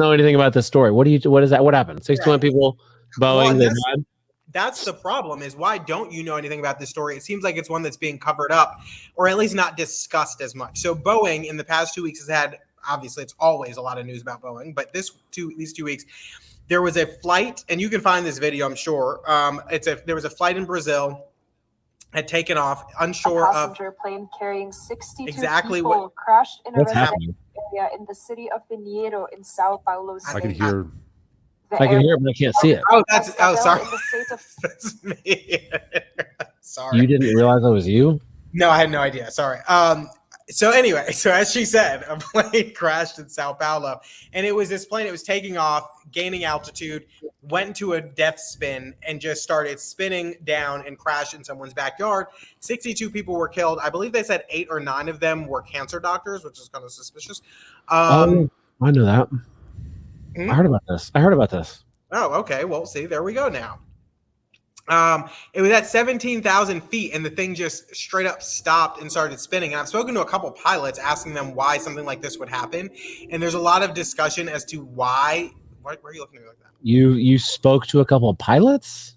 know anything about this story. What is that? What happened? 61 people, Boeing, they died. That's the problem, is why don't you know anything about this story? It seems like it's one that's being covered up, or at least not discussed as much. So Boeing in the past 2 weeks has had, obviously it's always a lot of news about Boeing, but these 2 weeks, there was a flight, and you can find this video, I'm sure. There was a flight in Brazil, had taken off, unsure of. A passenger plane carrying 62 people crashed in a residential area in the city of Pinheiro in Sao Paulo. I can hear. I can hear it, but I can't see it. Sorry. That's me. Sorry. You didn't realize that was you? No, I had no idea. Sorry. So anyway, so as she said, a plane crashed in Sao Paulo, and it was this plane. It was taking off, gaining altitude, went into a death spin, and just started spinning down and crashed in someone's backyard. 62 people were killed. I believe they said 8 or 9 of them were cancer doctors, which is kind of suspicious. I know that. I heard about this. Oh, okay. Well, see, there we go now. It was at 17,000 feet, and the thing just straight up stopped and started spinning. And I've spoken to a couple pilots asking them why something like this would happen, and there's a lot of discussion as to why. Why are you looking at me like that? You spoke to a couple of pilots?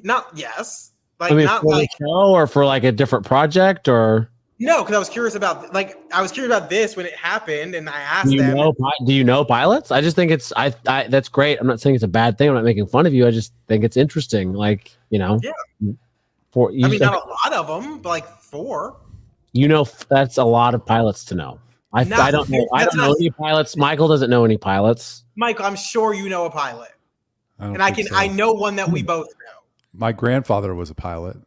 Not yes. Like, I mean, not for like the show or for like a different project or. No, because I was curious about this when it happened, and I asked them. Do you know pilots? I just think it's that's great. I'm not saying it's a bad thing. I'm not making fun of you. I just think it's interesting. Like, Yeah. Not a lot of them, but like 4. That's a lot of pilots to know. I don't know. I don't know any pilots. Michael doesn't know any pilots. Michael, I'm sure you know a pilot, I know one that we both know. My grandfather was a pilot.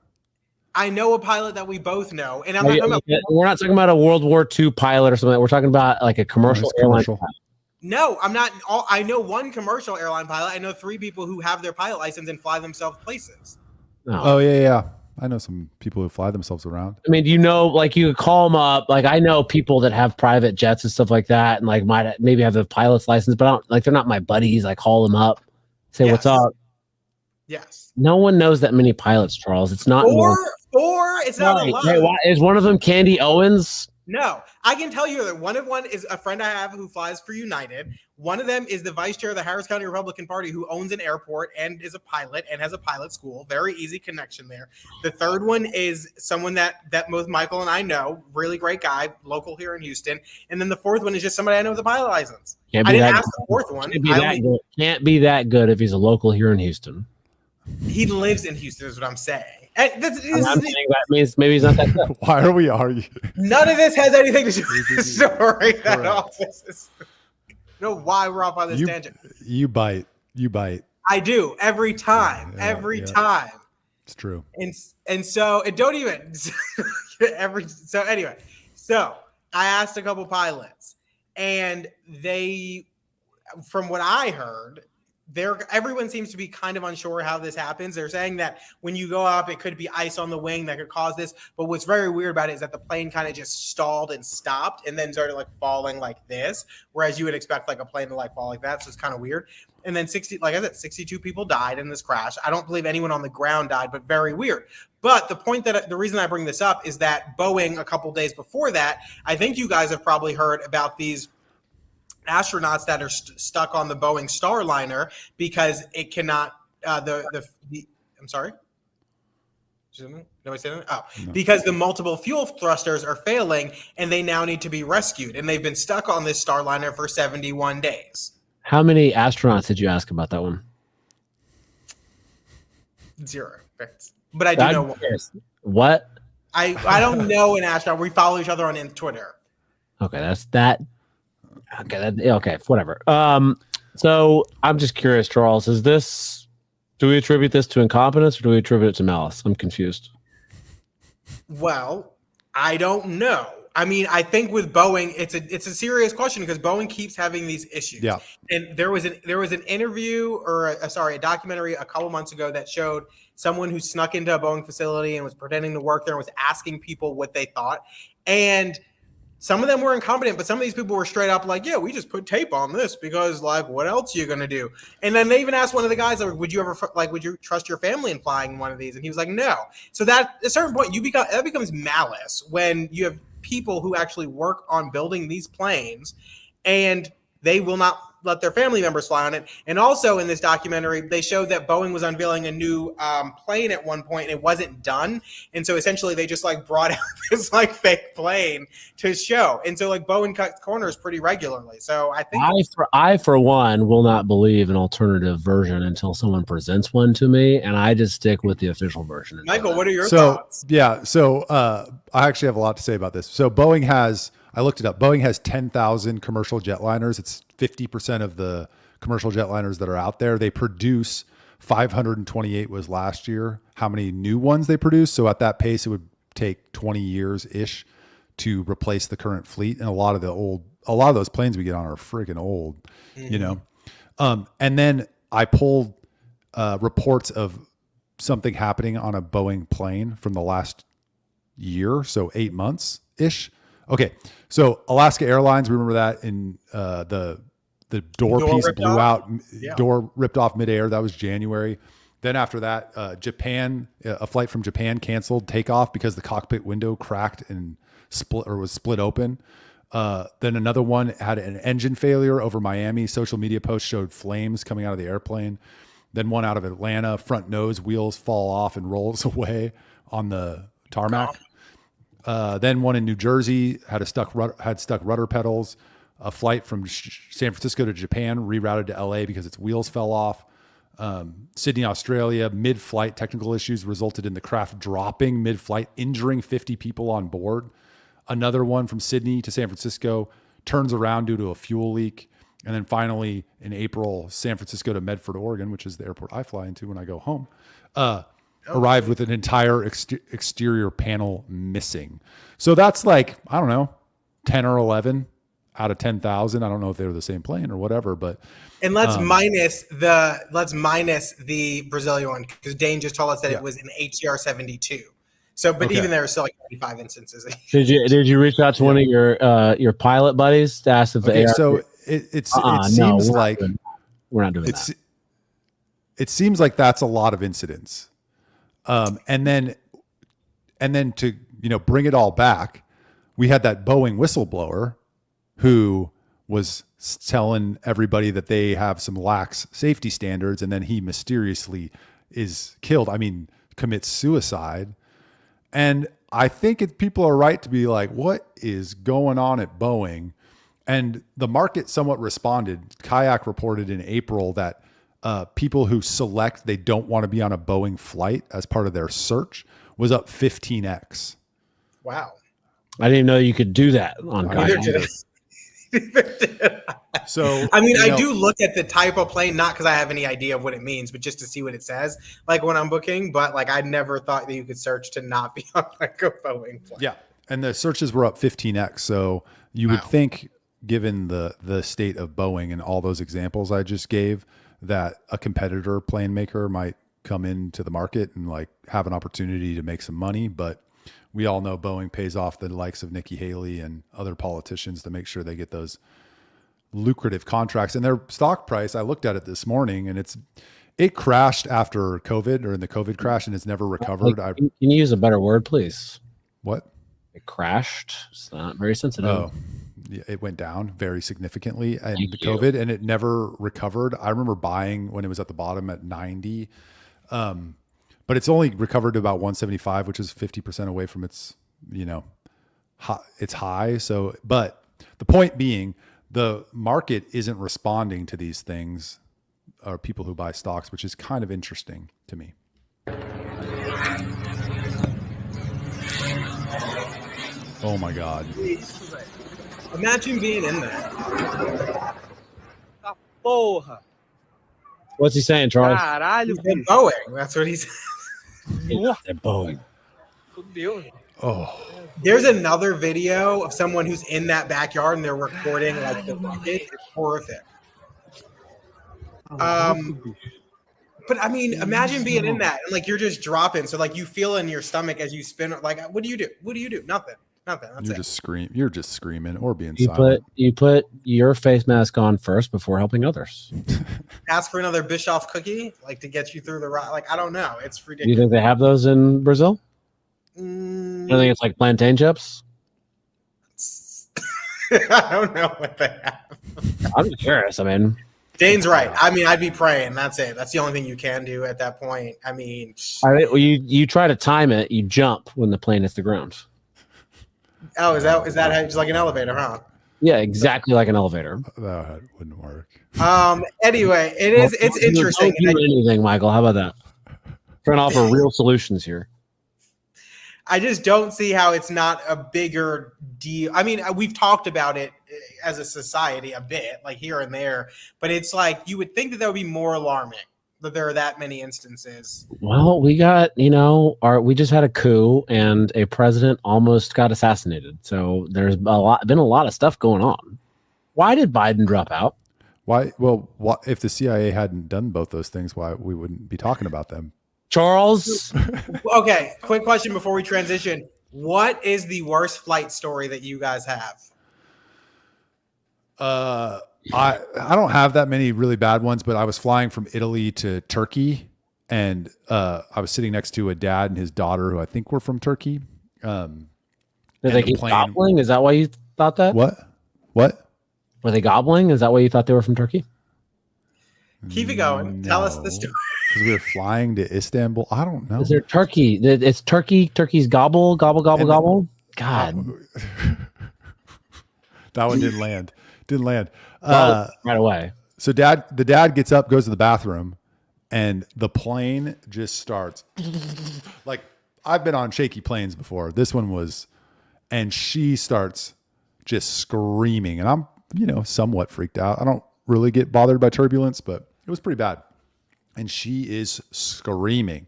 I know a pilot that we both know, and we're not talking about a World War II pilot or something. We're talking about like a commercial airline pilot. No, I'm not. I know one commercial airline pilot. I know 3 people who have their pilot license and fly themselves places. Oh yeah. I know some people who fly themselves around. I mean, like you could call them up. Like I know people that have private jets and stuff like that, and like might maybe have a pilot's license, but I don't like they're not my buddies. I call them up, say what's up. Yes. No one knows that many pilots, Charles. It's not. Or it's not a lot. Hey, is one of them Candy Owens? No, I can tell you that one is a friend I have who flies for United. One of them is the vice chair of the Harris County Republican Party who owns an airport and is a pilot and has a pilot school. Very easy connection there. The third one is someone that both Michael and I know, really great guy, local here in Houston. And then the fourth one is just somebody I know with a pilot license. I didn't ask the fourth one. Can't be that good if he's a local here in Houston. He lives in Houston is what I'm saying. I'm saying that means maybe he's not that good. Why are we arguing? None of this has anything to do with the story at all. No, why we're off on this tangent. You bite. I do every time. Every time. It's true. And so it don't even so anyway. So I asked a couple pilots, and they, from what I heard, everyone seems to be kind of unsure how this happens. They're saying that when you go up, it could be ice on the wing that could cause this. But what's very weird about it is that the plane kind of just stalled and stopped and then started like falling like this, whereas you would expect like a plane to like fall like that. So it's kind of weird. And then 62 people died in this crash. I don't believe anyone on the ground died, but very weird. But the reason I bring this up is that Boeing, a couple days before that, I think you guys have probably heard about these astronauts that are stuck on the Boeing Starliner because it cannot I'm sorry. Nobody said that? Oh, no. Because the multiple fuel thrusters are failing and they now need to be rescued, and they've been stuck on this Starliner for 71 days. How many astronauts did you ask about that one? 0. But I do know one. What? I don't know an astronaut. We follow each other on Twitter. Okay, that's that. Okay, whatever. So I'm just curious, Charles, do we attribute this to incompetence or do we attribute it to malice? I'm confused. Well, I don't know. I mean, I think with Boeing, it's a serious question because Boeing keeps having these issues. Yeah. And there was an interview or a documentary a couple months ago that showed someone who snuck into a Boeing facility and was pretending to work there and was asking people what they thought. And some of them were incompetent, but some of these people were straight up like, yeah, we just put tape on this because, like, what else are you going to do? And then they even asked one of the guys, like, would you trust your family in flying one of these? And he was like, no. So that at a certain point, that becomes malice when you have people who actually work on building these planes and they will not let their family members fly on it. And also in this documentary, they showed that Boeing was unveiling a new plane at one point, and it wasn't done. And so essentially they just like brought out this like fake plane to show. And so like Boeing cuts corners pretty regularly. So I think I for one will not believe an alternative version until someone presents one to me, and I just stick with the official version. Michael, what are your thoughts? So I actually have a lot to say about this. So Boeing has, I looked it up. Boeing has 10,000 commercial jetliners. It's 50% of the commercial jetliners that are out there. They produce 528 was last year. How many new ones they produce? So at that pace, it would take 20 years ish to replace the current fleet. And a lot of those planes we get on are freaking old, you know? And then I pulled reports of something happening on a Boeing plane from the last year. So 8 months ish. Okay. So Alaska Airlines, remember that in the door piece blew out, door ripped off midair. That was January. Then after that, Japan, a flight from Japan canceled takeoff because the cockpit window cracked and was split open. Then another one had an engine failure over Miami. Social media posts showed flames coming out of the airplane. Then one out of Atlanta, front nose wheels fall off and rolls away on the tarmac. Then one in New Jersey had stuck rudder pedals. A flight from San Francisco to Japan rerouted to LA because its wheels fell off. Sydney, Australia, mid-flight technical issues resulted in the craft dropping mid-flight, injuring 50 people on board. Another one from Sydney to San Francisco turns around due to a fuel leak. And then finally, in April, San Francisco to Medford, Oregon, which is the airport I fly into when I go home, arrived with an entire exterior panel missing. So that's like, I don't know, 10 or 11 out of 10,000. I don't know if they were the same plane or whatever, but. And let's minus the Brazilian one, because Dane just told us that it was an HCR 72. So, but even there are still like 95 instances. Did you reach out to one of your pilot buddies to ask if the AR? So it seems like we're not doing that. It seems like that's a lot of incidents. And then to, bring it all back, we had that Boeing whistleblower who was telling everybody that they have some lax safety standards, and then he mysteriously is killed. I mean, commits suicide. And I think people are right to be like, what is going on at Boeing? And the market somewhat responded. Kayak reported in April that people who select they don't want to be on a Boeing flight as part of their search was up 15x. Wow. I didn't even know you could do that on Kayak. So I mean, I do look at the type of plane, not because I have any idea of what it means, but just to see what it says, like when I'm booking. But like, I never thought that you could search to not be on like a Boeing flight. Yeah, and the searches were up 15x. So you would think, given the state of Boeing and all those examples I just gave, that a competitor plane maker might come into the market and like have an opportunity to make some money. But we all know Boeing pays off the likes of Nikki Haley and other politicians to make sure they get those lucrative contracts. And their stock price, I looked at it this morning, and it crashed after COVID, or in the COVID crash, and it's never recovered. Can you use a better word, please? What? It crashed. It's not very sensitive. Oh, yeah, it went down very significantly in the COVID, and it never recovered. I remember buying when it was at the bottom at 90. But it's only recovered to about 175, which is 50% away from its high. So, but the point being, the market isn't responding to these things, or people who buy stocks, which is kind of interesting to me. Oh my God. Imagine being in there. What's he saying, Charles? He's in Boeing. That's what he's They're Boeing. Oh. There's another video of someone who's in that backyard and they're recording like the rocket. It's horrific. But I mean, imagine being in that and like you're just dropping. So like you feel in your stomach as you spin. Like, what do you do? What do you do? Nothing. That's You're just screaming or being silent. You put your face mask on first before helping others. Ask for another Bischoff cookie, like to get you through the ride. Like, I don't know. It's ridiculous. Do you think they have those in Brazil? I think it's like plantain chips. I don't know what they have. I'm just curious. I mean, Dane's right. I mean, I'd be praying. That's it. That's the only thing you can do at that point. I mean, you try to time it. You jump when the plane hits the ground. Oh, is that how it's like an elevator, huh? Yeah, exactly like an elevator. That wouldn't work. Anyway, it's interesting. Don't do anything, Michael. How about that? Trying to offer real solutions here. I just don't see how it's not a bigger deal. I mean, we've talked about it as a society a bit, like here and there, but it's like you would think that would be more alarming that there are that many instances. Well, we got, we just had a coup and a president almost got assassinated. So there's been a lot of stuff going on. Why did Biden drop out? Why? Well, if the CIA hadn't done both those things, why we wouldn't be talking about them? Charles. Okay, quick question before we transition. What is the worst flight story that you guys have? I don't have that many really bad ones, but I was flying from Italy to Turkey, and I was sitting next to a dad and his daughter who I think were from Turkey. Did they keep gobbling? Is that why you thought that? What? Were they gobbling? Is that why you thought they were from Turkey? Keep it going. No. Tell us the story. Because we were flying to Istanbul. I don't know. Is there turkey? It's turkey. Turkey's gobble, gobble, gobble, gobble. God. That one didn't land. Right away. So the dad gets up, goes to the bathroom, and the plane just starts. Like, I've been on shaky planes before. This one was, and she starts just screaming. And I'm, somewhat freaked out. I don't really get bothered by turbulence, but it was pretty bad. And she is screaming.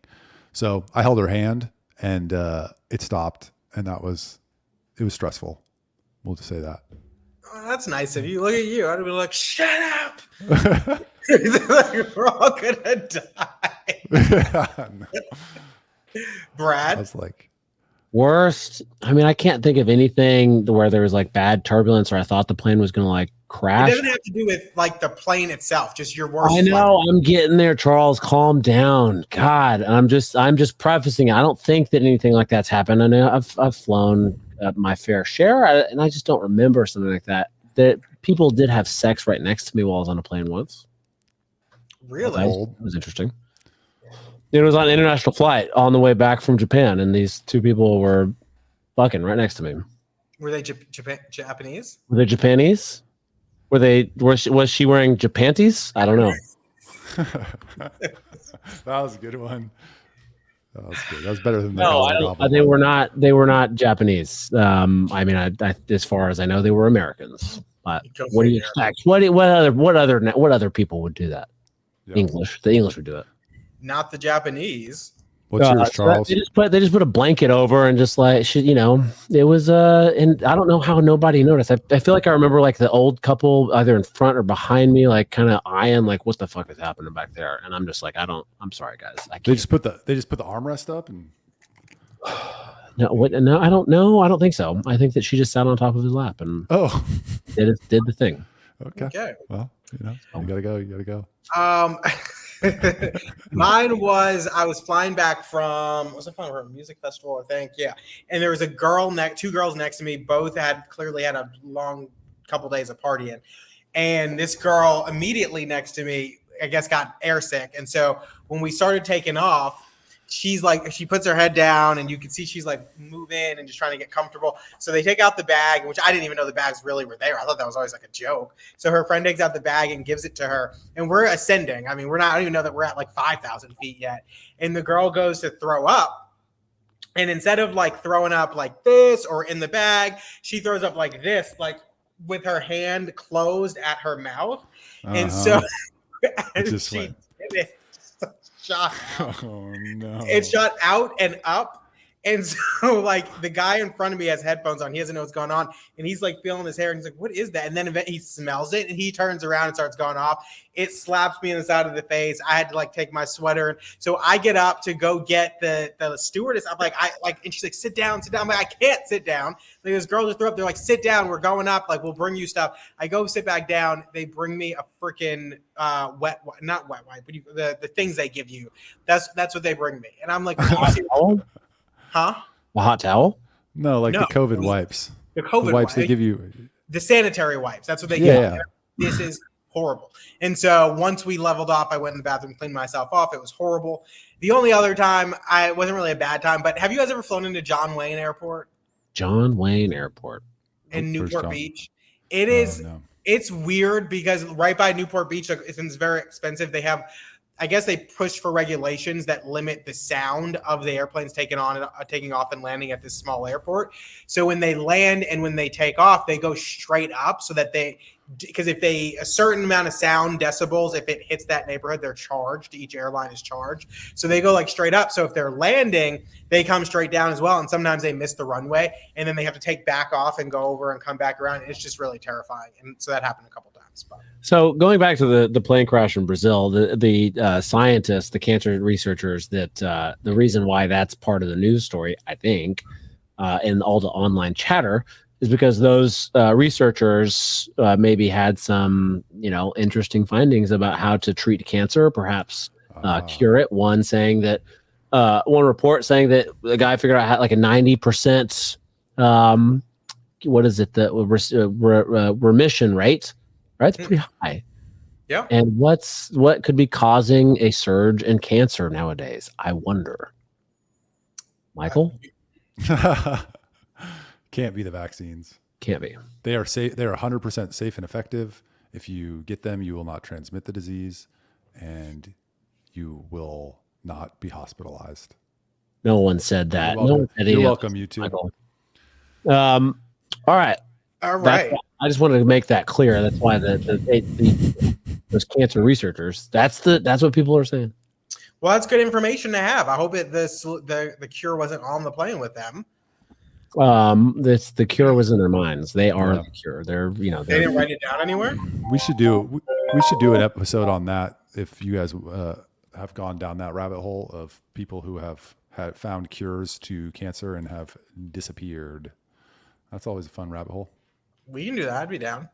So I held her hand and it stopped. And it was stressful. We'll just say that. Oh, that's nice of you. Look at you. I'd be like, shut up. Like, we're all going to die. Brad? I was like, worst. I mean, I can't think of anything where there was like bad turbulence or I thought the plane was going to like crash. It doesn't have to do with like the plane itself, just your worst. I know. I'm getting there, Charles. Calm down. God, I'm just prefacing. I don't think that anything like that's happened. I know I've flown my fair share, and I just don't remember something like that. That people did have sex right next to me while I was on a plane once. Really? It was interesting. It was on an international flight on the way back from Japan, and these two people were fucking right next to me. Were they Japanese? Were they Japanese? Was she wearing Japanties? I don't know. That was a good one. That was good. That was better than they were not. They were not Japanese. I mean, I as far as I know, they were Americans. But what do you expect? What other people would do that? Yeah. The English would do it. Not the Japanese. What's yours, Charles? They just put a blanket over and just like it was and I don't know how nobody noticed. I feel like I remember like the old couple either in front or behind me, like kind of eyeing like what the fuck is happening back there, and I'm just like I'm sorry guys. They just put the armrest up and no, I don't know. I don't think so. I think that she just sat on top of his lap and did the thing. Okay. Well, you gotta go. Mine was I was flying back from a music festival, I think. Yeah. And there was two girls next to me, both clearly had a long couple days of partying. And this girl immediately next to me, I guess, got airsick. And so when we started taking off, she's like, she puts her head down and you can see she's like moving and just trying to get comfortable. So they take out the bag, which I didn't even know the bags really were there. I thought that was always like a joke. So her friend takes out the bag and gives it to her, and we're ascending. I mean, I don't even know that we're at like 5,000 feet yet. And the girl goes to throw up. And instead of like throwing up like this or in the bag, she throws up like this, like with her hand closed at her mouth. And so just she did it. Shot out. Oh no! It shot out and up, and so like the guy in front of me has headphones on. He doesn't know what's going on, and he's like feeling his hair, and he's like, "What is that?" And then he smells it, and he turns around and starts going off. It slaps me in the side of the face. I had to like take my sweater, so I get up to go get the stewardess. I'm like, and she's like, "Sit down, sit down." I'm like, "I can't sit down." Like, this girl just threw up. They're like, "Sit down. We're going up. Like, we'll bring you stuff." I go sit back down. They bring me a freaking not wet wipe, but the things they give you. That's what they bring me, and I'm like, huh? A hot towel? No, the COVID wipes. The COVID wipes wipes they give you. the sanitary wipes. That's what they Yeah. get. This is horrible. And so once we leveled off, I went in the bathroom, cleaned myself off. It was horrible. The only other time, it wasn't really a bad time, but have you guys ever flown into John Wayne Airport? John Wayne Airport. In Newport Beach? No. It's weird because right by Newport Beach, it's very expensive. They have, I guess they pushed for regulations that limit the sound of the airplanes taking off and landing at this small airport. So when they land and when they take off, they go straight up so that because if a certain amount of sound decibels, if it hits that neighborhood, they're charged. Each airline is charged. So they go like straight up. So if they're landing, they come straight down as well. And sometimes they miss the runway and then they have to take back off and go over and come back around. It's just really terrifying. And so that happened a couple times. But. So going back to the plane crash in Brazil, the scientists, the cancer researchers, that the reason why that's part of the news story, I think, in all the online chatter, is because those researchers maybe had some, interesting findings about how to treat cancer, perhaps cure it. One report saying that the guy figured out how like a 90% remission rate. Right, it's pretty high. Yeah. And what could be causing a surge in cancer nowadays? I wonder. Michael? Can't be the vaccines. Can't be. They are safe. They are 100% safe and effective. If you get them, you will not transmit the disease, and you will not be hospitalized. No one said that. You're welcome. No one said You're welcome, you too. Michael. All right. All right. I just wanted to make that clear. That's why those cancer researchers. That's what people are saying. Well, that's good information to have. I hope the cure wasn't on the plane with them. The cure was in their minds. They are the cure. They didn't write it down anywhere. We should do an episode on that. If you guys have gone down that rabbit hole of people who have had found cures to cancer and have disappeared, that's always a fun rabbit hole. We can do that. I'd be down.